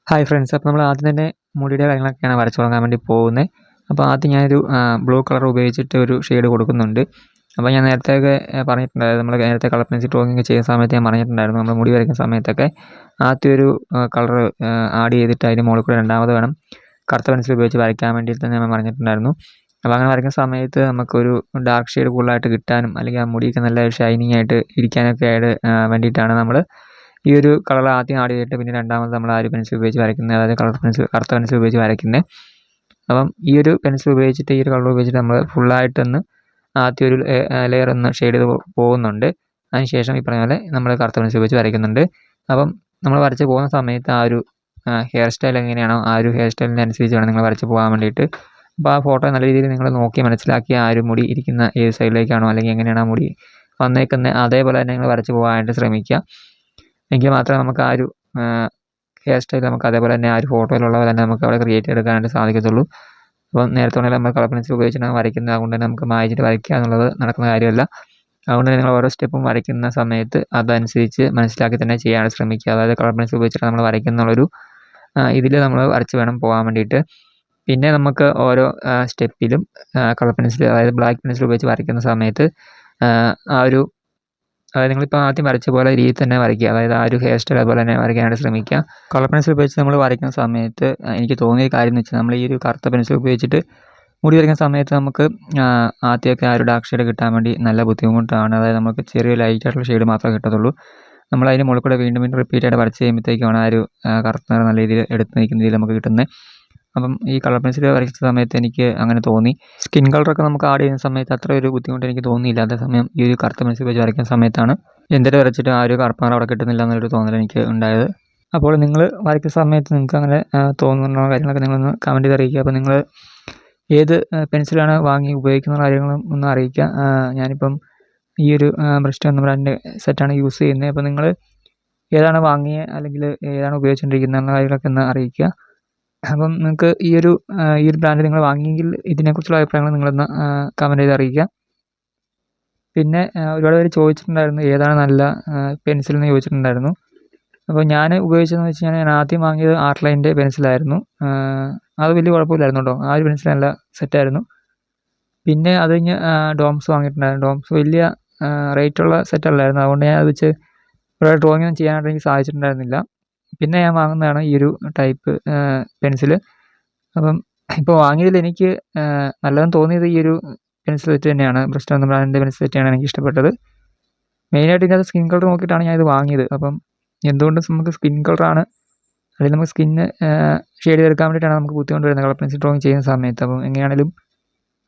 Hi friends. അപ്പോൾ നമ്മൾ ആദ്യം തന്നെ മുടിയുടെ കാര്യങ്ങളൊക്കെയാണ് വരച്ച് തുടങ്ങാൻ വേണ്ടി പോകുന്നത്. അപ്പോൾ ആദ്യം ഞാനൊരു ബ്ലൂ കളർ ഉപയോഗിച്ചിട്ട് ഒരു ഷെയ്ഡ് കൊടുക്കുന്നുണ്ട്. അപ്പോൾ ഞാൻ നേരത്തെയൊക്കെ പറഞ്ഞിട്ടുണ്ടായിരുന്നു, നമ്മൾ നേരത്തെ കളർ പെൻസിൽ ഡ്രോയിങ് ചെയ്യുന്ന സമയത്ത് ഞാൻ പറഞ്ഞിട്ടുണ്ടായിരുന്നു, നമ്മൾ മുടി വരയ്ക്കുന്ന സമയത്തൊക്കെ ആദ്യം ഒരു കളർ ആഡ് ചെയ്തിട്ട് അതിന് മുകളിൽ കൂടെ രണ്ടാമത് വേണം കറുത്ത പെൻസിൽ ഉപയോഗിച്ച് വരയ്ക്കാൻ വേണ്ടിയിട്ട് ഞാൻ പറഞ്ഞിട്ടുണ്ടായിരുന്നു. അപ്പോൾ അങ്ങനെ വരയ്ക്കുന്ന സമയത്ത് നമുക്കൊരു ഡാർക്ക് ഷെയ്ഡ് കൂടുതലായിട്ട് കിട്ടാനും അല്ലെങ്കിൽ ആ മുടിയൊക്കെ നല്ല ഷൈനിങ് ആയിട്ട് ഇരിക്കാനൊക്കെ ആയിട്ട് വേണ്ടിയിട്ടാണ് നമ്മൾ ഈ ഒരു കളർ ആദ്യം ആഡ് ചെയ്തിട്ട് പിന്നെ രണ്ടാമത് നമ്മൾ ആ ഒരു പെൻസിൽ ഉപയോഗിച്ച് വരയ്ക്കുന്നത്, അതായത് കറുത്ത പെൻസിൽ ഉപയോഗിച്ച് വരയ്ക്കുന്നത്. അപ്പം ഈ ഒരു പെൻസിൽ ഉപയോഗിച്ചിട്ട് ഈ ഒരു കളർ ഉപയോഗിച്ചിട്ട് നമ്മൾ ഫുള്ളായിട്ടൊന്ന് ആദ്യം ഒരു ലെയർ ഒന്ന് ഷെയ്ഡ് ചെയ്ത് പോകുന്നുണ്ട്. അതിനുശേഷം ഈ പറഞ്ഞ പോലെ നമ്മൾ കറുത്ത പെൻസിൽ ഉപയോഗിച്ച് വരയ്ക്കുന്നുണ്ട്. അപ്പം നമ്മൾ വരച്ച് പോകുന്ന സമയത്ത് ആ ഒരു ഹെയർ സ്റ്റൈൽ എങ്ങനെയാണോ ആ ഒരു ഹെയർ സ്റ്റൈലിൻ്റെ അനുസരിച്ച് വേണം നിങ്ങൾ വരച്ച് പോകാൻ വേണ്ടിയിട്ട്. അപ്പോൾ ആ ഫോട്ടോ നല്ല രീതിയിൽ നിങ്ങൾ നോക്കി മനസ്സിലാക്കി ആ ഒരു മുടി ഇരിക്കുന്ന ഏത് സൈഡിലേക്കാണോ അല്ലെങ്കിൽ എങ്ങനെയാണ് ആ മുടി വന്നേക്കുന്നത് അതേപോലെ തന്നെ നിങ്ങൾ വരച്ച് പോകാനായിട്ട് ശ്രമിക്കുക. എങ്കിൽ മാത്രമേ നമുക്ക് ആ ഒരു ഹെയർ സ്റ്റൈൽ നമുക്ക് അതേപോലെ തന്നെ ആ ഒരു ഫോട്ടോയിലുള്ള പോലെ തന്നെ നമുക്ക് അവിടെ ക്രിയേറ്റ് ചെയ്തെടുക്കാനായിട്ട് സാധിക്കത്തുള്ളൂ. അപ്പം നേരത്തെ പറഞ്ഞാൽ നമ്മൾ കളർ പെൻസിൽ ഉപയോഗിച്ചിട്ടാണ് വരയ്ക്കുന്നത്, അതുകൊണ്ട് തന്നെ നമുക്ക് മായ്ച്ചിട്ട് വരയ്ക്കുക എന്നുള്ളത് നടക്കുന്ന കാര്യമല്ല. അതുകൊണ്ട് തന്നെ നിങ്ങൾ ഓരോ സ്റ്റെപ്പും വരയ്ക്കുന്ന സമയത്ത് അതനുസരിച്ച് മനസ്സിലാക്കി തന്നെ ചെയ്യാൻ ശ്രമിക്കുക. അതായത് കളർ പെൻസിൽ ഉപയോഗിച്ചിട്ട് നമ്മൾ വരയ്ക്കുന്നുള്ളൊരു ഇതിൽ നമ്മൾ വരച്ച് വേണം പോകാൻ വേണ്ടിയിട്ട്. പിന്നെ നമുക്ക് ഓരോ സ്റ്റെപ്പിലും കളർ പെൻസിൽ, അതായത് ബ്ലാക്ക് പെൻസിൽ ഉപയോഗിച്ച് വരയ്ക്കുന്ന സമയത്ത് ആ ഒരു അതായത് നിങ്ങളിപ്പോൾ ആദ്യം വരച്ച പോലെ രീതിയിൽ തന്നെ വരയ്ക്കുക, അതായത് ആ ഒരു ഹെയർ സ്റ്റൈൽ അതുപോലെ തന്നെ വരയ്ക്കാനായിട്ട് ശ്രമിക്കുക. കളർ പെൻസിൽ ഉപയോഗിച്ച് നമ്മൾ വരയ്ക്കുന്ന സമയത്ത് എനിക്ക് തോന്നിയ കാര്യം എന്ന് വെച്ചാൽ, നമ്മൾ ഈ ഒരു കറുത്ത പെൻസിൽ ഉപയോഗിച്ചിട്ട് മുടി വരയ്ക്കുന്ന സമയത്ത് നമുക്ക് ആദ്യമൊക്കെ ആ ഒരു ഡാർക്ക് ഷെയ്ഡ് കിട്ടാൻ വേണ്ടി നല്ല ബുദ്ധിമുട്ടാണ്. അതായത് നമുക്ക് ചെറിയ ലൈറ്റ് ആയിട്ടുള്ള ഷെയ്ഡ് മാത്രമേ കിട്ടത്തുള്ളൂ. നമ്മൾ അതിന് മുകളിൽ കൂടെ വീണ്ടും വീണ്ടും റിപ്പീറ്റ് ആയിട്ട് വരച്ച് കഴിയുമ്പോഴത്തേക്കാണ് ആ ഒരു കറുത്ത നിറം നല്ല രീതിയിൽ എടുത്ത് നിൽക്കുന്ന രീതിയിൽ നമുക്ക് കിട്ടുന്നത്. അപ്പം ഈ കളർ പെൻസിൽ വരയ്ക്കുന്ന സമയത്ത് എനിക്ക് അങ്ങനെ തോന്നി. സ്കിൻ കളറൊക്കെ നമുക്ക് ആഡ് ചെയ്യുന്ന സമയത്ത് അത്ര ഒരു ബുദ്ധിമുട്ട് എനിക്ക് തോന്നിയില്ല. അതേസമയം ഈ ഒരു കറുത്ത പെൻസിൽ വെച്ച് വരയ്ക്കുന്ന സമയത്താണ് എന്തൊരു വരച്ചിട്ട് ആ ഒരു കറുപ്പ് നിറം അവിടെ കിട്ടുന്നില്ല എന്നൊരു തോന്നൽ എനിക്ക് ഉണ്ടായത്. അപ്പോൾ നിങ്ങൾ വരയ്ക്കുന്ന സമയത്ത് നിങ്ങൾക്ക് അങ്ങനെ തോന്നുന്ന കാര്യങ്ങളൊക്കെ നിങ്ങളൊന്ന് കമൻറ്റ് ചെയ്ത് അറിയിക്കുക. അപ്പോൾ നിങ്ങൾ ഏത് പെൻസിലാണ് വാങ്ങി ഉപയോഗിക്കുന്ന കാര്യങ്ങളും ഒന്ന് അറിയിക്കുക. ഞാനിപ്പം ഈ ഒരു ബ്രഷ് എന്ന ബ്രാൻഡിൻ്റെ സെറ്റാണ് യൂസ് ചെയ്യുന്നത്. അപ്പോൾ നിങ്ങൾ ഏതാണ് വാങ്ങിയത് അല്ലെങ്കിൽ ഏതാണ് ഉപയോഗിച്ചുകൊണ്ടിരിക്കുന്നത് എന്ന കാര്യങ്ങളൊക്കെ ഒന്ന് അറിയിക്കുക. അപ്പം നിങ്ങൾക്ക് ഈ ഒരു ബ്രാൻഡ് നിങ്ങൾ വാങ്ങിയെങ്കിൽ ഇതിനെക്കുറിച്ചുള്ള അഭിപ്രായങ്ങൾ നിങ്ങളൊന്ന് കമൻറ്റ് ചെയ്ത് അറിയിക്കുക. പിന്നെ ഒരുപാട് പേര് ചോദിച്ചിട്ടുണ്ടായിരുന്നു ഏതാണ് നല്ല പെൻസിൽ എന്ന് ചോദിച്ചിട്ടുണ്ടായിരുന്നു. അപ്പോൾ ഞാൻ ഉപയോഗിച്ചതെന്ന് വെച്ച് കഴിഞ്ഞാൽ ഞാൻ ആദ്യം വാങ്ങിയത് ആർട്ട്ലൈൻ്റെ പെൻസിലായിരുന്നു. അത് വലിയ കുഴപ്പമില്ലായിരുന്നു കേട്ടോ, ആ ഒരു പെൻസിൽ നല്ല സെറ്റായിരുന്നു. പിന്നെ അത് കഴിഞ്ഞ് ഡോംസ് വാങ്ങിയിട്ടുണ്ടായിരുന്നു. ഡോംസ് വലിയ റേറ്റുള്ള സെറ്റല്ലായിരുന്നു, അതുകൊണ്ട് ഞാൻ അത് വെച്ച് ഒരു ഡ്രോയിങ് ഒന്നും ചെയ്യാനായിട്ട് എനിക്ക് സാധിച്ചിട്ടുണ്ടായിരുന്നില്ല. പിന്നെ ഞാൻ വാങ്ങുന്നതാണ് ഈ ഒരു ടൈപ്പ് പെൻസിൽ. അപ്പം ഇപ്പോൾ വാങ്ങിയതിൽ എനിക്ക് നല്ലതെന്ന് തോന്നിയത് ഈ ഒരു പെൻസിൽ സെറ്റ് തന്നെയാണ്. ബ്രഷ് എന്ന ബ്രാൻഡിൻ്റെ പെൻസിൽ സെറ്റാണ് എനിക്ക് ഇഷ്ടപ്പെട്ടത്. മെയിനായിട്ട് ഇതിനകത്ത് സ്കിൻ കളർ നോക്കിയിട്ടാണ് ഞാൻ ഇത് വാങ്ങിയത്. അപ്പം എന്തുകൊണ്ടും നമുക്ക് സ്കിൻ കളറാണ്, അല്ലെങ്കിൽ നമുക്ക് സ്കിന്ന് ഷെയ്ഡ് ചെയ്തെടുക്കാൻ വേണ്ടിയിട്ടാണ് നമുക്ക് ബുദ്ധിമുട്ട് വരുന്നത് കളർ പെൻസിൽ ഡ്രോയിങ് ചെയ്യുന്ന സമയത്ത്. അപ്പം എങ്ങനെയാണെങ്കിലും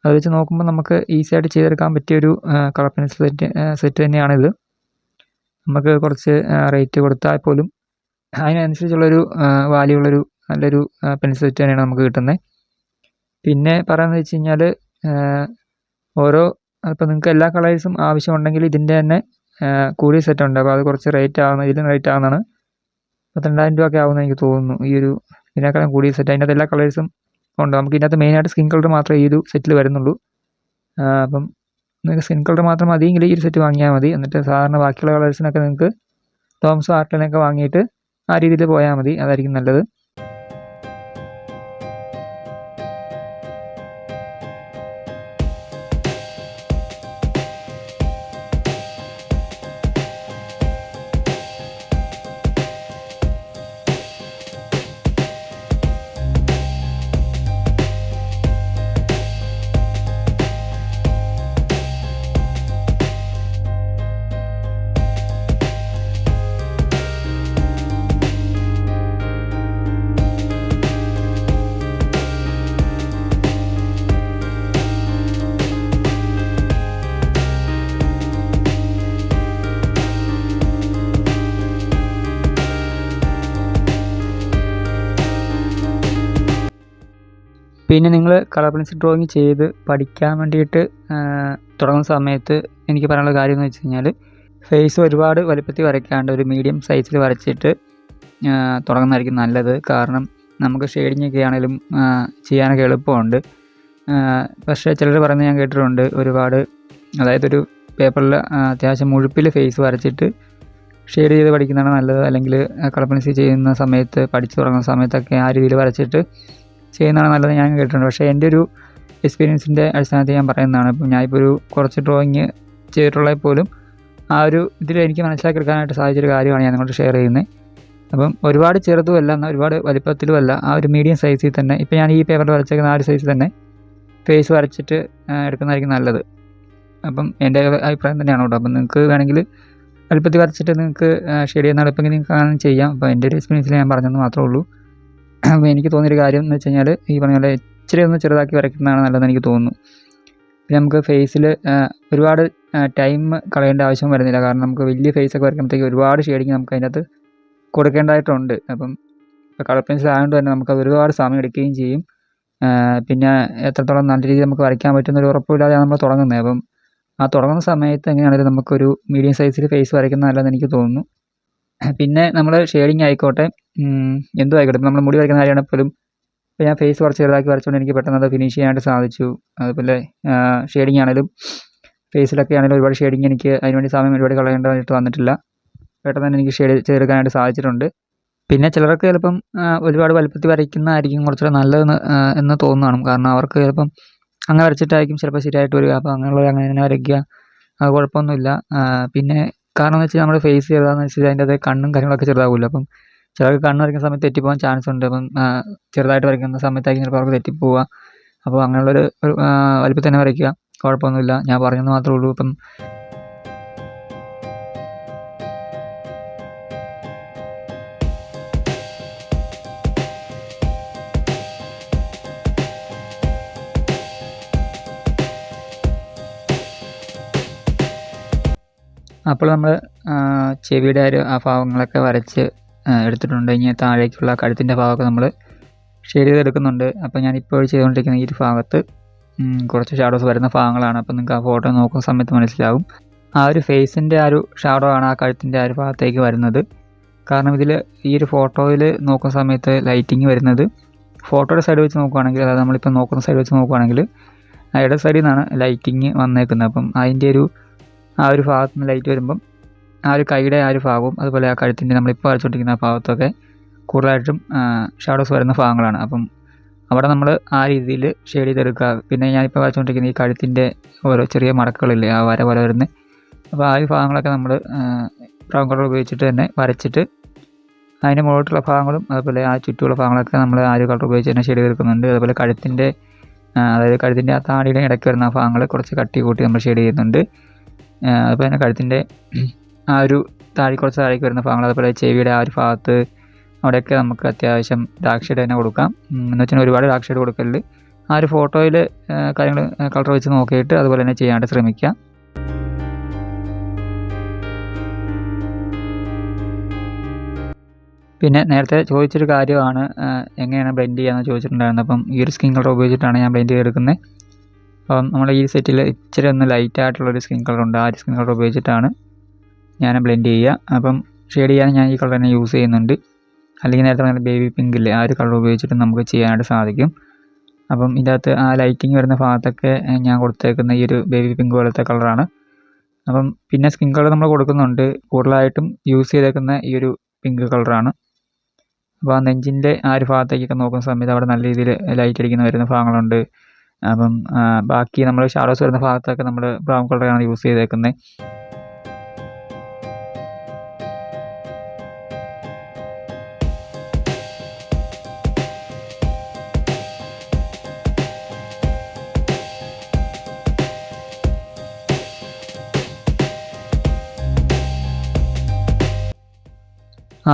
അത് വെച്ച് നോക്കുമ്പോൾ നമുക്ക് ഈസി ആയിട്ട് ചെയ്തെടുക്കാൻ പറ്റിയൊരു കളർ പെൻസിൽ സെറ്റ് തന്നെയാണിത്. നമുക്ക് കുറച്ച് റേറ്റ് കൊടുത്താൽ പോലും അതിനനുസരിച്ചുള്ളൊരു വാല്യൂ ഉള്ളൊരു നല്ലൊരു പെൻസിൽ സെറ്റ് തന്നെയാണ് നമുക്ക് കിട്ടുന്നത്. പിന്നെ പറയുന്നത് വെച്ച് കഴിഞ്ഞാൽ ഓരോ ഇപ്പോൾ നിങ്ങൾക്ക് എല്ലാ കളേഴ്സും ആവശ്യമുണ്ടെങ്കിൽ ഇതിൻ്റെ തന്നെ കൂടിയ സെറ്റുണ്ട്. അപ്പോൾ അത് കുറച്ച് റേറ്റ് ആവുന്ന, ഇതിലും റേറ്റ് ആവുന്നതാണ്. 32,000 രൂപ ഒക്കെ ആവുമെന്ന് എനിക്ക് തോന്നുന്നു ഈ ഒരു ഇതിനേക്കാളും കൂടിയ സെറ്റ്. അതിൻ്റെ അകത്ത് എല്ലാ കളേഴ്സും ഉണ്ട്. നമുക്ക് ഇതിനകത്ത് മെയിനായിട്ട് സ്കിൻ കളർ മാത്രമേ ഈ ഒരു സെറ്റിൽ വരുന്നുള്ളൂ. അപ്പം നിങ്ങൾക്ക് സ്കിൻ കളർ മാത്രം മതിയെങ്കിൽ ഈ ഒരു സെറ്റ് വാങ്ങിയാൽ മതി. എന്നിട്ട് സാധാരണ ബാക്കിയുള്ള കളേഴ്സിനൊക്കെ നിങ്ങൾക്ക് ടോംസ് ആർട്ട്ലൈനൊക്കെ വാങ്ങിയിട്ട് ആ രീതിയിൽ പോയാൽ മതി, അതായിരിക്കും നല്ലത്. പിന്നെ നിങ്ങൾ കളർ പെൻസിൽ ഡ്രോയിങ് ചെയ്ത് പഠിക്കാൻ വേണ്ടിയിട്ട് തുടങ്ങുന്ന സമയത്ത് എനിക്ക് പറയാനുള്ള കാര്യം എന്ന് വെച്ച് കഴിഞ്ഞാൽ, ഫേസ് ഒരുപാട് വലുപ്പത്തിൽ വരയ്ക്കാണ്ട് ഒരു മീഡിയം സൈസിൽ വരച്ചിട്ട് തുടങ്ങുന്നതായിരിക്കും നല്ലത്. കാരണം നമുക്ക് ഷെയ്ഡിങ്ങൊക്കെ ആണെങ്കിലും ചെയ്യാനൊക്കെ എളുപ്പമുണ്ട്. പക്ഷേ ചിലർ പറയുന്നത് ഞാൻ കേട്ടിട്ടുണ്ട്, ഒരുപാട് അതായത് ഒരു പേപ്പറിൽ അത്യാവശ്യം മുഴുപ്പിൽ ഫേസ് വരച്ചിട്ട് ഷെയ്ഡ് ചെയ്ത് പഠിക്കുന്നതാണ് നല്ലത്. അല്ലെങ്കിൽ കളർ പെൻസിൽ ചെയ്യുന്ന സമയത്ത് പഠിച്ചു തുടങ്ങുന്ന സമയത്തൊക്കെ ആ രീതിയിൽ വരച്ചിട്ട് ചെയ്യുന്നതാണ് നല്ലത് ഞാൻ കേട്ടിട്ടുണ്ട്. പക്ഷേ എൻ്റെ ഒരു എക്സ്പീരിയൻസിൻ്റെ അടിസ്ഥാനത്തിൽ ഞാൻ പറയുന്നതാണ്. ഇപ്പം ഞാനിപ്പോൾ ഒരു കുറച്ച് ഡ്രോയിങ് ചെയ്തിട്ടുള്ളതിൽ പോലും ആ ഒരു ഇതിൽ എനിക്ക് മനസ്സിലാക്കിയെടുക്കാനായിട്ട് സാധിച്ചൊരു കാര്യമാണ് ഞാൻ നിങ്ങളോട് ഷെയർ ചെയ്യുന്നത്. അപ്പം ഒരുപാട് ചെറുതുമല്ല, എന്നാൽ ഒരുപാട് വലിപ്പത്തിലുമല്ല, ആ ഒരു മീഡിയം സൈസിൽ തന്നെ ഇപ്പോൾ ഞാൻ ഈ പേപ്പറിൽ വരച്ചേക്കുന്ന ആ ഒരു സൈസിൽ തന്നെ ഫേസ് വരച്ചിട്ട് എടുക്കുന്നതായിരിക്കും നല്ലത്. അപ്പം എൻ്റെ അഭിപ്രായം തന്നെയാണ് കേട്ടോ. അപ്പം നിങ്ങൾക്ക് വേണമെങ്കിൽ വലുപ്പത്തിൽ വരച്ചിട്ട് നിങ്ങൾക്ക് ഷെയ്ഡ് ചെയ്യുന്ന എളുപ്പമെങ്കിൽ നിങ്ങൾക്ക് അങ്ങനെ ചെയ്യാം. അപ്പോൾ എൻ്റെ ഒരു എക്സ്പീരിയൻസിൽ ഞാൻ പറഞ്ഞതെന്ന് മാത്രമേ ഉള്ളൂ. അപ്പോൾ എനിക്ക് തോന്നിയൊരു കാര്യം എന്ന് വെച്ച് കഴിഞ്ഞാൽ ഈ പറഞ്ഞ പോലെ ഇച്ചിരി ഒന്ന് ചെറുതാക്കി വരയ്ക്കുന്നതാണ് നല്ലതെന്ന് എനിക്ക് തോന്നുന്നു. പിന്നെ നമുക്ക് ഫേസിൽ ഒരുപാട് ടൈം കളയേണ്ട ആവശ്യം വരുന്നില്ല. കാരണം നമുക്ക് വലിയ ഫേസൊക്കെ വരയ്ക്കുമ്പോഴത്തേക്ക് ഒരുപാട് ഷെയ്ഡിങ് നമുക്ക് അതിനകത്ത് കൊടുക്കേണ്ടതായിട്ടുണ്ട്. അപ്പം ഇപ്പോൾ കളർ പെൻസിൽ ആയതുകൊണ്ട് തന്നെ നമുക്കത് ഒരുപാട് സമയം എടുക്കുകയും ചെയ്യും. പിന്നെ എത്രത്തോളം നല്ല രീതിയിൽ നമുക്ക് വരയ്ക്കാൻ പറ്റുന്നൊരു ഉറപ്പില്ലാതെയാണ് നമ്മൾ തുടങ്ങുന്നത്. അപ്പം ആ തുടങ്ങുന്ന സമയത്ത് എങ്ങനെയാണെങ്കിലും നമുക്കൊരു മീഡിയം സൈസിൽ ഫേസ് വരയ്ക്കുന്നത് നല്ലതെന്ന് എനിക്ക് തോന്നുന്നു. പിന്നെ നമ്മൾ ഷെയ്ഡിങ് ആയിക്കോട്ടെ, എന്തും ആയിക്കോട്ടെ, ഇപ്പോൾ നമ്മൾ മുടി വരയ്ക്കുന്ന കാര്യമാണെങ്കിൽ പോലും ഇപ്പോൾ ഞാൻ ഫേസ് കുറച്ച് ചെറുതാക്കി വരച്ചുകൊണ്ട് എനിക്ക് പെട്ടെന്ന് അത് ഫിനിഷ് ചെയ്യാനായിട്ട് സാധിച്ചു. അതുപോലെ ഷെയ്ഡിങ് ആണെങ്കിലും ഫേസിലൊക്കെ ആണെങ്കിലും ഒരുപാട് ഷെയ്ഡിങ് എനിക്ക് അതിനുവേണ്ടി സമയം ഒരുപാട് കളയേണ്ടതായിട്ട് വന്നിട്ടില്ല. പെട്ടെന്ന് തന്നെ എനിക്ക് ഷെയ്ഡ് ചെയ്തെടുക്കാനായിട്ട് സാധിച്ചിട്ടുണ്ട്. പിന്നെ ചിലർക്ക് ചിലപ്പം ഒരുപാട് വലുപ്പത്തിൽ വരയ്ക്കുന്നതായിരിക്കും കുറച്ചുകൂടെ നല്ലതെന്ന് എന്ന് തോന്നുന്നതാണ്. കാരണം അവർക്ക് ചിലപ്പം അങ്ങനെ വരച്ചിട്ടായിരിക്കും ചിലപ്പോൾ ശരിയായിട്ട് വരിക. അപ്പോൾ അങ്ങനെയുള്ളവർ അങ്ങനെ തന്നെ വരയ്ക്കുക, അത് കുഴപ്പമൊന്നുമില്ല. പിന്നെ കാരണം എന്ന് വെച്ചാൽ നമ്മുടെ ഫേസ് ചെറുതാണെന്ന് വെച്ചാൽ അതിൻ്റെ അതേ കണ്ണും കാര്യങ്ങളൊക്കെ ചെറുതാവില്ല. അപ്പം ചിലർക്ക് കണ്ണ് വരയ്ക്കുന്ന സമയത്ത് തെറ്റിപ്പോകാൻ ചാൻസ് ഉണ്ട്. അപ്പം ചെറുതായിട്ട് വരയ്ക്കുന്ന സമയത്തായിരിക്കും ചിലപ്പോൾ അവർക്ക് തെറ്റിപ്പോവുക. അപ്പോൾ അങ്ങനെയുള്ളൊരു വലുപ്പത്തിൽ തന്നെ വരയ്ക്കുക, കുഴപ്പമൊന്നുമില്ല. ഞാൻ പറഞ്ഞെന്ന് മാത്രമേ ഉള്ളൂ. ഇപ്പം അപ്പോൾ നമ്മൾ ചെവിയുടെ ആ ഭാഗങ്ങളൊക്കെ വരച്ച് എടുത്തിട്ടുണ്ട്. ഇനി താഴേക്കുള്ള കഴുത്തിൻ്റെ ഭാഗമൊക്കെ നമ്മൾ ഷെയ്ഡ് ചെയ്തെടുക്കുന്നുണ്ട്. അപ്പോൾ ഞാനിപ്പോൾ ചെയ്തുകൊണ്ടിരിക്കുന്ന ഈ ഒരു ഭാഗത്ത് കുറച്ച് ഷാഡോസ് വരുന്ന ഭാഗങ്ങളാണ്. അപ്പോൾ നിങ്ങൾക്ക് ആ ഫോട്ടോ നോക്കുന്ന സമയത്ത് മനസ്സിലാവും. ആ ഒരു ഫേസിൻ്റെ ആ ഒരു ഷാഡോ ആണ് ആ കഴുത്തിൻ്റെ ആ ഒരു ഭാഗത്തേക്ക് വരുന്നത്. കാരണം ഇതിൽ ഈ ഒരു ഫോട്ടോയിൽ നോക്കുന്ന സമയത്ത് ലൈറ്റിങ് വരുന്നത് ഫോട്ടോയുടെ സൈഡ് വെച്ച് നോക്കുകയാണെങ്കിൽ, അതായത് നമ്മളിപ്പോൾ നോക്കുന്ന സൈഡ് വെച്ച് നോക്കുകയാണെങ്കിൽ ഇടത് സൈഡിൽ നിന്നാണ് ലൈറ്റിങ് വന്നേക്കുന്നത്. അപ്പം അതിൻ്റെ ആ ഒരു ഭാഗത്ത് നിന്ന് ലൈറ്റ് വരുമ്പം ആ ഒരു കൈയുടെ ആ ഒരു ഭാഗവും അതുപോലെ ആ കഴുത്തിൻ്റെ നമ്മളിപ്പോൾ വരച്ചുകൊണ്ടിരിക്കുന്ന ആ ഭാഗത്തൊക്കെ കൂടുതലായിട്ടും ഷാഡോസ് വരുന്ന ഭാഗങ്ങളാണ്. അപ്പം അവിടെ നമ്മൾ ആ രീതിയിൽ ഷെയ്ഡ് ചെയ്തെടുക്കുക. പിന്നെ ഞാനിപ്പോൾ വരച്ചുകൊണ്ടിരിക്കുന്ന ഈ കഴുത്തിൻ്റെ ഓരോ ചെറിയ മടക്കുകളില്ലേ, ആ വര പോലെ വരുന്നത്, അപ്പോൾ ആ ഒരു ഭാഗങ്ങളൊക്കെ നമ്മൾ ബ്രൗൺ കളർ ഉപയോഗിച്ചിട്ട് തന്നെ വരച്ചിട്ട് അതിൻ്റെ മുകളിലോട്ടുള്ള ഭാഗങ്ങളും അതുപോലെ ആ ചുറ്റുമുള്ള ഭാഗങ്ങളൊക്കെ നമ്മൾ ആ ഒരു കളർ ഉപയോഗിച്ച് തന്നെ ഷെയ്ഡ് ചെയ്തെടുക്കുന്നുണ്ട്. അതുപോലെ കഴുത്തിൻ്റെ അതായത് കഴുത്തിൻ്റെ ആ താടിയുടെ ഇടയ്ക്ക് വരുന്ന ആ ഭാഗങ്ങൾ കുറച്ച് കട്ടി കൂട്ടി നമ്മൾ ഷെയ്ഡ് ചെയ്യുന്നുണ്ട്. അതുപോലെ തന്നെ കഴുത്തിൻ്റെ ആ ഒരു കുറച്ച് താഴേക്ക് വരുന്ന ഭാഗങ്ങൾ, അതുപോലെ ചെവിയുടെ ആ ഒരു ഭാഗത്ത് അവിടെയൊക്കെ നമുക്ക് അത്യാവശ്യം ഡാർക്ക് ഷെയ്ഡ് തന്നെ കൊടുക്കാം. എന്ന് വെച്ചാൽ ഒരുപാട് ഡാർക്ക് ഷെയ്ഡ് കൊടുക്കരുത്. ആ ഒരു ഫോട്ടോയിൽ കാര്യങ്ങൾ കളർ വെച്ച് നോക്കിയിട്ട് അതുപോലെ തന്നെ ചെയ്യാനായിട്ട് ശ്രമിക്കുക. പിന്നെ നേരത്തെ ചോദിച്ചൊരു കാര്യമാണ് എങ്ങനെയാണ് ബ്ലെൻഡ് ചെയ്യാമെന്ന് ചോദിച്ചിട്ടുണ്ടായിരുന്നത്. അപ്പം ഈ ഒരു സ്കിൻ കളർ ഉപയോഗിച്ചിട്ടാണ് ഞാൻ ബ്ലെൻഡ് ചെയ്തെടുക്കുന്നത്. അപ്പം നമ്മൾ ഈ സെറ്റിൽ ഇച്ചിരി ഒന്ന് ലൈറ്റായിട്ടുള്ളൊരു സ്കിൻ കളറുണ്ട്. ആ ഒരു സ്കിൻ കളർ ഉപയോഗിച്ചിട്ടാണ് ഞാൻ ബ്ലെൻഡ് ചെയ്യുക. അപ്പം ഷെയ്ഡ് ചെയ്യാൻ ഞാൻ ഈ കളർ തന്നെ യൂസ് ചെയ്യുന്നുണ്ട്. അല്ലെങ്കിൽ നേരത്തെ പറഞ്ഞ ബേബി പിങ്ക് ഇല്ലേ, ആ ഒരു കളർ ഉപയോഗിച്ചിട്ട് നമുക്ക് ചെയ്യാനായിട്ട് സാധിക്കും. അപ്പം ഇതിൻ്റെ അകത്ത് ആ ലൈറ്റിങ് വരുന്ന ഭാഗത്തൊക്കെ ഞാൻ കൊടുത്തേക്കുന്ന ഈ ഒരു ബേബി പിങ്ക് പോലത്തെ കളറാണ്. അപ്പം പിന്നെ സ്കിൻ കളർ നമ്മൾ കൊടുക്കുന്നുണ്ട്. കൂടുതലായിട്ടും യൂസ് ചെയ്തേക്കുന്ന ഈ ഒരു പിങ്ക് കളറാണ്. അപ്പോൾ ആ നെഞ്ചിൻ്റെ ആ ഒരു ഭാഗത്തേക്കൊക്കെ നോക്കുന്ന സമയത്ത് അവിടെ നല്ല രീതിയിൽ ലൈറ്റ് അടിക്കുന്ന വരുന്ന ഭാഗങ്ങളുണ്ട്. അപ്പം ബാക്കി നമ്മൾ ഷാഡോസ് വരുന്ന ഭാഗത്തൊക്കെ നമ്മൾ ബ്രൗൺ കളറാണ് യൂസ് ചെയ്തേക്കുന്നത്.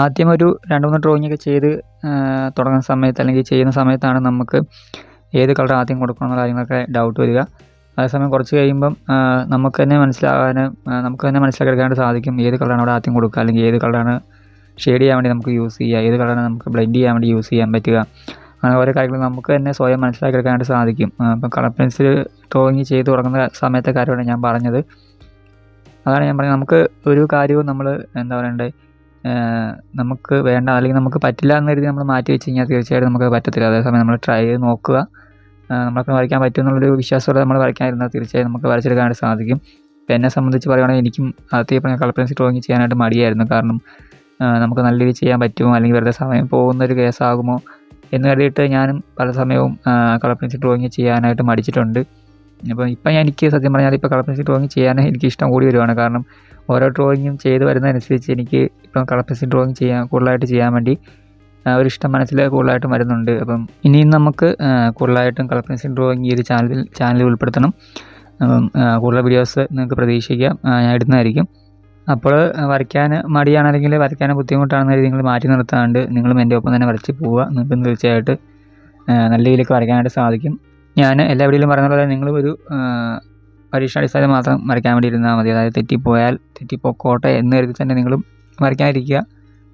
ആദ്യം ഒരു 2-3 ഡ്രോയിങ്ങൊക്കെ ചെയ്ത് തുടങ്ങുന്ന സമയത്ത് അല്ലെങ്കിൽ ചെയ്യുന്ന സമയത്താണ് നമുക്ക് ഏത് കളർ ആദ്യം കൊടുക്കണമെന്നുള്ള കാര്യങ്ങളൊക്കെ ഡൗട്ട് വരിക. അതേസമയം കുറച്ച് കഴിയുമ്പം നമുക്ക് തന്നെ മനസ്സിലാക്കിയെടുക്കാനായിട്ട് സാധിക്കും ഏത് കളറാണ് അവിടെ ആദ്യം കൊടുക്കുക, അല്ലെങ്കിൽ ഏത് കളറാണ് ഷെയ്ഡ് ചെയ്യാൻ വേണ്ടി നമുക്ക് യൂസ് ചെയ്യുക, ഏത് കളറാണ് നമുക്ക് ബ്ലെൻഡ് ചെയ്യാൻ വേണ്ടി യൂസ് ചെയ്യാൻ പറ്റുക. അങ്ങനെ ഓരോ കാര്യങ്ങൾ നമുക്ക് തന്നെ സ്വയം മനസ്സിലാക്കിയെടുക്കാനായിട്ട് സാധിക്കും. അപ്പം കളർ പെൻസിൽ ഡ്രോയിങ് ചെയ്ത് തുടങ്ങുന്ന സമയത്തെ കാര്യമാണ് ഞാൻ പറഞ്ഞത്. അതാണ് ഞാൻ പറഞ്ഞത്, നമുക്ക് ഒരു കാര്യവും നമ്മൾ എന്താ പറയണ്ടേ, നമുക്ക് വേണ്ട അല്ലെങ്കിൽ നമുക്ക് പറ്റില്ല എന്ന രീതി നമ്മൾ മാറ്റി വെച്ച് കഴിഞ്ഞാൽ തീർച്ചയായിട്ടും നമുക്ക് പറ്റത്തില്ല. അതേസമയം നമ്മൾ ട്രൈ ചെയ്ത് നോക്കുക, നമ്മളൊക്കെ വരയ്ക്കാൻ പറ്റും എന്നുള്ളൊരു വിശ്വാസത്തോടെ നമ്മൾ വരയ്ക്കാനിരുന്നാൽ തീർച്ചയായും നമുക്ക് വരച്ചെടുക്കാനായിട്ട് സാധിക്കും. ഇപ്പോൾ എന്നെ സംബന്ധിച്ച് പറയുകയാണെങ്കിൽ എനിക്കും ആദ്യം ഇപ്പോൾ കളർ പെൻസിൽ ഡ്രോയിങ് ചെയ്യാനായിട്ട് മടിയായിരുന്നു. കാരണം നമുക്ക് നല്ല രീതിയിൽ ചെയ്യാൻ പറ്റുമോ അല്ലെങ്കിൽ വെറുതെ സമയം പോകുന്നൊരു കേസാകുമോ എന്ന് കരുതിയിട്ട് ഞാനും പല സമയവും കളർ പെൻസിൽ ഡ്രോയിങ് ചെയ്യാനായിട്ട് മടിച്ചിട്ടുണ്ട്. അപ്പോൾ ഇപ്പം എനിക്ക് സത്യം പറഞ്ഞാൽ ഇപ്പോൾ കളർ പെൻസിൽ ഡ്രോയിങ് ചെയ്യാൻ എനിക്ക് ഇഷ്ടം കൂടി വരുവാണ്. കാരണം ഓരോ ഡ്രോയിങ്ങും ചെയ്ത് വരുന്നതനുസരിച്ച് എനിക്ക് ഇപ്പം കളർ പെൻസിൽ ഡ്രോയിങ് കൂടുതലായിട്ട് ചെയ്യാൻ വേണ്ടി ഒരിഷ്ടം മനസ്സിൽ കൂടുതലായിട്ടും വരുന്നുണ്ട്. അപ്പം ഇനിയും നമുക്ക് കൂടുതലായിട്ടും കളർ പെൻസിൽ ഡ്രോയിങ് ഈ ഒരു ചാനലിൽ ഉൾപ്പെടുത്തണം. അപ്പം കൂടുതൽ വീഡിയോസ് നിങ്ങൾക്ക് പ്രതീക്ഷിക്കാം, ഞാൻ ഇടുന്നതായിരിക്കും. അപ്പോൾ വരയ്ക്കാൻ മടിയാണ് അല്ലെങ്കിൽ വരയ്ക്കാൻ ബുദ്ധിമുട്ടാണെന്ന് കരുതി നിങ്ങൾ മാറ്റി നിർത്താണ്ട് നിങ്ങളും എൻ്റെ ഒപ്പം തന്നെ വരച്ച് പോവുക. നിങ്ങൾക്ക് തീർച്ചയായിട്ട് നല്ല രീതിയിലേക്ക് വരയ്ക്കാനായിട്ട് സാധിക്കും. ഞാൻ എല്ലാ വീഡിയോയിലും പറയുന്ന പോലെ നിങ്ങളും ഒരു പരീക്ഷാടിസ്ഥാനം മാത്രം വരയ്ക്കാൻ വേണ്ടി ഇരുന്നാൽ മതി. അതായത് തെറ്റിപ്പോക്കോട്ടെ എന്ന് കരുതി തന്നെ നിങ്ങളും വരയ്ക്കാതിരിക്കുക.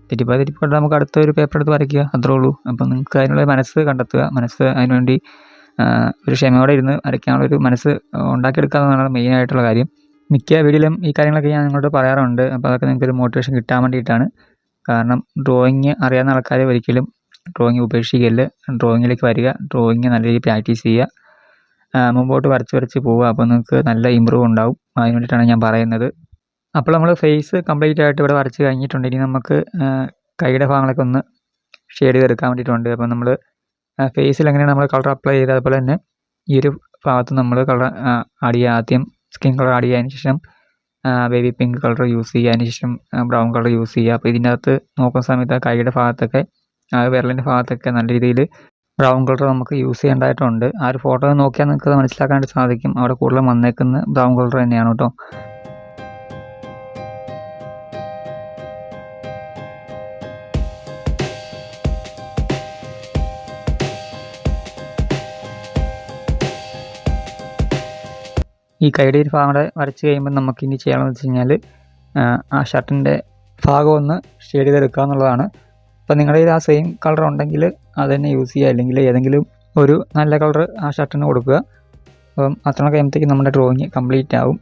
തെറ്റിപ്പോക്കോട്ടെ, നമുക്ക് അടുത്തൊരു പേപ്പർ എടുത്ത് വരയ്ക്കുക, അത്രേ ഉള്ളൂ. അപ്പം നിങ്ങൾക്ക് അതിനുള്ള മനസ്സ് കണ്ടെത്തുക, അതിനുവേണ്ടി ഒരു ക്ഷമയോടെ ഇരുന്ന് വരയ്ക്കാനുള്ളൊരു മനസ്സ് ഉണ്ടാക്കിയെടുക്കുക എന്നതാണ് മെയിനായിട്ടുള്ള കാര്യം. മിക്ക വീഡിയോയിലും ഈ കാര്യങ്ങളൊക്കെ ഞാൻ നിങ്ങളോട് പറയാറുണ്ട്. അപ്പോൾ അതൊക്കെ നിങ്ങൾക്കൊരു മോട്ടിവേഷൻ കിട്ടാൻ വേണ്ടിയിട്ടാണ്. കാരണം ഡ്രോയിങ് അറിയാവുന്ന ആൾക്കാരെ ഒരിക്കലും ഡ്രോയിങ് ഉപേക്ഷിക്കല്ല്. ഡ്രോയിങ്ങിലേക്ക് വരിക, ഡ്രോയിങ് നല്ല രീതിയിൽ പ്രാക്ടീസ് ചെയ്യുക, മുമ്പോട്ട് വരച്ച് പോവുക. അപ്പോൾ നിങ്ങൾക്ക് നല്ല ഇമ്പ്രൂവ് ഉണ്ടാവും. അതിന് വേണ്ടിയിട്ടാണ് ഞാൻ പറയുന്നത്. അപ്പോൾ നമ്മൾ ഫേസ് കംപ്ലീറ്റ് ആയിട്ട് ഇവിടെ വരച്ച് കഴിഞ്ഞിട്ടുണ്ട്. ഇനി നമുക്ക് കൈയുടെ ഭാഗങ്ങളൊക്കെ ഒന്ന് ഷെയ്ഡ് ചെയ്തെടുക്കാൻ വേണ്ടിയിട്ടുണ്ട്. അപ്പോൾ നമ്മൾ ഫേസിൽ എങ്ങനെയാണ് നമ്മൾ കളർ അപ്ലൈ ചെയ്ത് അതുപോലെ തന്നെ ഈ ഒരു ഭാഗത്ത് നമ്മൾ കളർ ആഡ് ചെയ്യുക. ആദ്യം സ്കിൻ കളർ ആഡ് ചെയ്യാൻ ശേഷം ബേബി പിങ്ക് കളർ യൂസ് ചെയ്യുക, അതിന് ശേഷം ബ്രൗൺ കളർ യൂസ് ചെയ്യുക. അപ്പോൾ ഇതിൻ്റെ അകത്ത് നോക്കുന്ന സമയത്ത് കൈയുടെ ഭാഗത്തൊക്കെ വിരലിൻ്റെ ഭാഗത്തൊക്കെ നല്ല രീതിയിൽ ബ്രൗൺ കളർ നമുക്ക് യൂസ് ചെയ്യേണ്ടതായിട്ടുണ്ട്. ആ ഒരു ഫോട്ടോ നോക്കിയാൽ നിങ്ങൾക്ക് അത് മനസ്സിലാക്കാനായിട്ട് സാധിക്കും. അവിടെ കൂടുതലും വന്നേക്കുന്നത് ബ്രൗൺ കളർ തന്നെയാണ് കേട്ടോ. ഈ കൈയുടെ ഒരു ഭാഗം കൂടെ വരച്ച് കഴിയുമ്പോൾ നമുക്ക് ഇനി ചെയ്യണമെന്ന് വെച്ച് കഴിഞ്ഞാൽ ആ ഷർട്ടിൻ്റെ ഭാഗം ഒന്ന് ഷെയ്ഡ് ചെയ്തെടുക്കുക എന്നുള്ളതാണ്. അപ്പോൾ നിങ്ങളുടെ കയ്യിൽ ആ സെയിം കളർ ഉണ്ടെങ്കിൽ അത് തന്നെ യൂസ് ചെയ്യുക, അല്ലെങ്കിൽ ഏതെങ്കിലും ഒരു നല്ല കളർ ആ ഷർട്ടിന് കൊടുക്കുക. അപ്പം അത്ര കഴിയുമ്പോഴത്തേക്കും നമ്മുടെ ഡ്രോയിങ് കംപ്ലീറ്റ് ആവും.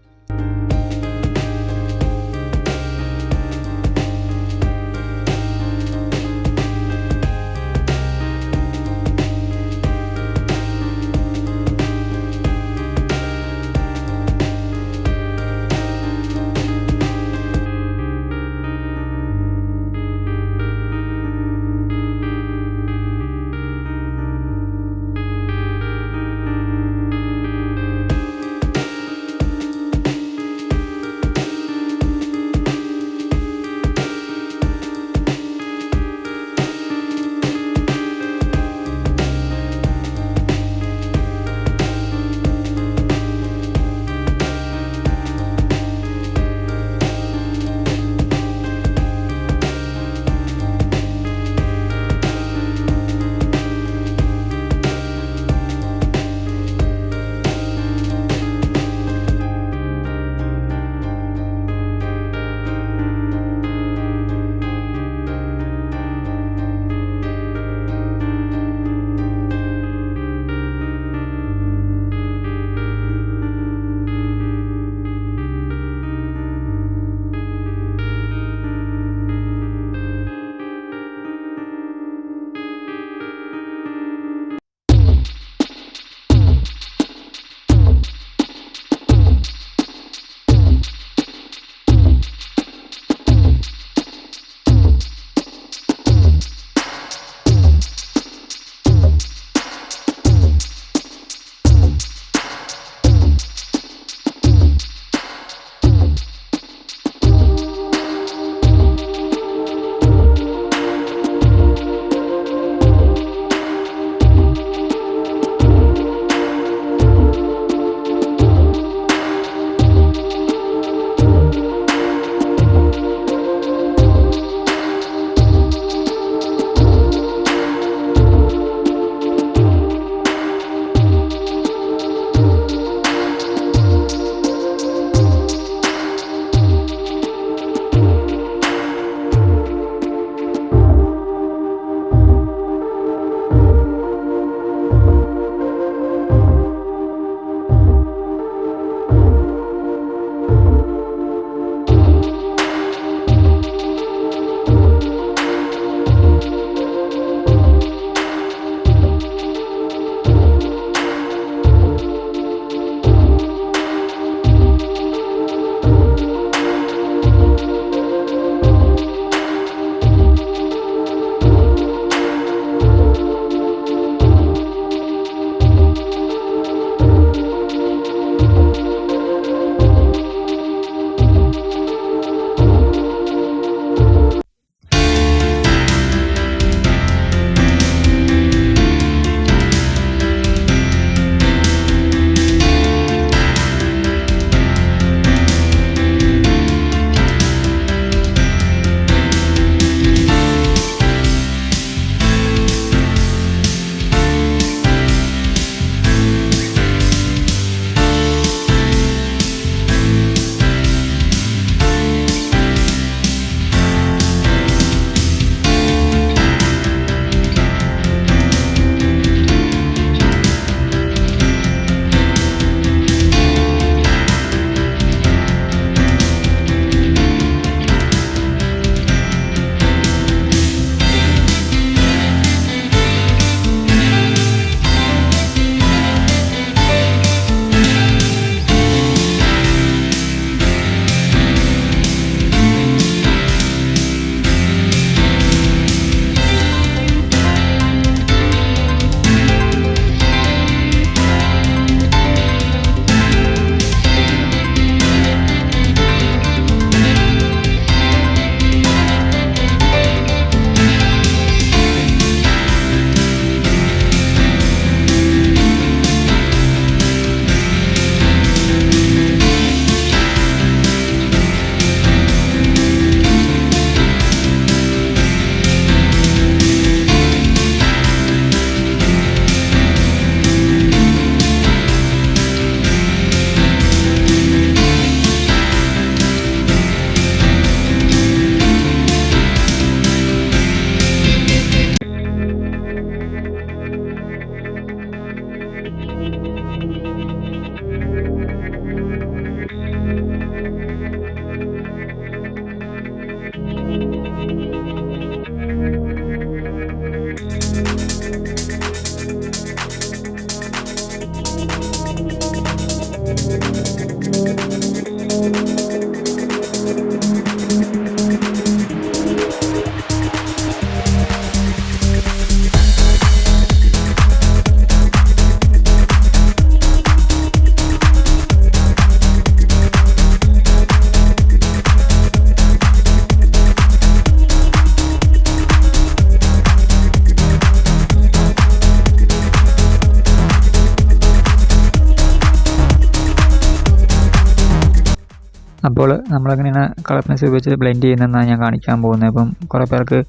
അപ്പോൾ നമ്മളെങ്ങനെയാണ് കളർ പെൻസിൽ ഉപയോഗിച്ച് ബ്ലെൻഡ് ചെയ്യുന്നതെന്നാണ് ഞാൻ കാണിക്കാൻ പോകുന്നത്. അപ്പം കുറേ പേർക്ക്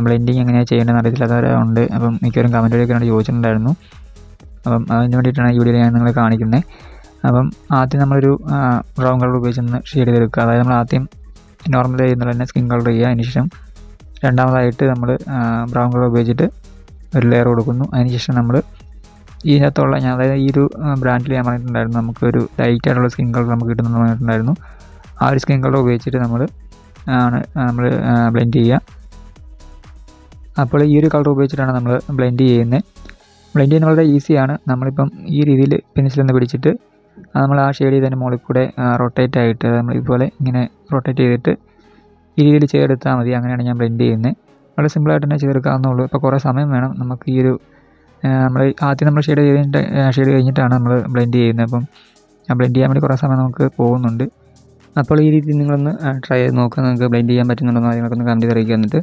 ബ്ലെൻഡിങ് എങ്ങനെയാണ് ചെയ്യേണ്ടതെന്ന് അറിയത്തില്ലാത്തവരുണ്ട്. അപ്പം മിക്കവരും കമൻറ്റ് വഴിയൊക്കെ എന്നോട് ചോദിച്ചിട്ടുണ്ടായിരുന്നു. അപ്പം അതിന് വേണ്ടിയിട്ടാണ് ഈ വീഡിയോയിൽ ഞാൻ നിങ്ങളെ കാണിക്കുന്നത്. അപ്പം ആദ്യം നമ്മളൊരു ബ്രൗൺ കളർ ഉപയോഗിച്ചൊന്ന് ഷെയ്ഡ് ചെയ്തെടുക്കുക. അതായത് നമ്മൾ ആദ്യം നോർമൽ ചെയ്യുന്നത് തന്നെ സ്കിൻ കളർ ചെയ്യുക. അതിനുശേഷം രണ്ടാമതായിട്ട് നമ്മൾ ബ്രൗൺ കളർ ഉപയോഗിച്ചിട്ട് ഒരു ലെയർ കൊടുക്കുന്നു. അതിനുശേഷം നമ്മൾ ഇതിനകത്തുള്ള അതായത് ഈ ഒരു ബ്രാൻഡിൽ ഞാൻ പറഞ്ഞിട്ടുണ്ടായിരുന്നു നമുക്കൊരു ലൈറ്റായിട്ടുള്ള സ്കിൻ കളർ നമുക്ക് കിട്ടുമെന്ന് പറഞ്ഞിട്ടുണ്ടായിരുന്നു. ആ ഒരു സ്കിൻ കളർ ഉപയോഗിച്ചിട്ട് നമ്മൾ ബ്ലെൻഡ് ചെയ്യുക. അപ്പോൾ ഈ ഒരു കളർ ഉപയോഗിച്ചിട്ടാണ് നമ്മൾ ബ്ലെൻഡ് ചെയ്യുന്നത്. ബ്ലെൻഡ് ചെയ്യുന്നത് വളരെ ഈസിയാണ്. നമ്മളിപ്പം ഈ രീതിയിൽ പെൻസിലൊന്ന് പിടിച്ചിട്ട് നമ്മൾ ആ ഷെയ്ഡ് ചെയ്തതിൻ്റെ മുകളിൽ കൂടെ റൊട്ടേറ്റ് ആയിട്ട് നമ്മൾ ഇതുപോലെ ഇങ്ങനെ റൊട്ടേറ്റ് ചെയ്തിട്ട് ഈ രീതിയിൽ ചെയ്തെടുത്താൽ മതി. അങ്ങനെയാണ് ഞാൻ ബ്ലെൻഡ് ചെയ്യുന്നത്. വളരെ സിമ്പിളായിട്ട് തന്നെ ചെയ്തെടുക്കാവുന്നുള്ളൂ. ഇപ്പോൾ കുറേ സമയം വേണം നമുക്ക് ഈ ഒരു ആദ്യം നമ്മൾ ഷെയ്ഡ് കഴിഞ്ഞിട്ടാണ് നമ്മൾ ബ്ലെൻഡ് ചെയ്യുന്നത്. അപ്പം ബ്ലെൻഡ് ചെയ്യാൻ വേണ്ടി കുറേ സമയം നമുക്ക് പോകുന്നുണ്ട്. അപ്പോൾ ഈ രീതിയിൽ നിങ്ങളൊന്ന് ട്രൈ ചെയ്ത് നോക്കുക. നിങ്ങൾക്ക് ബ്ലെൻഡ് ചെയ്യാൻ പറ്റുന്നുണ്ടോ എന്ന് കാര്യങ്ങളൊക്കെ ഒന്ന് കമൻറ്റ് അറിയിക്കുക. എന്നിട്ട്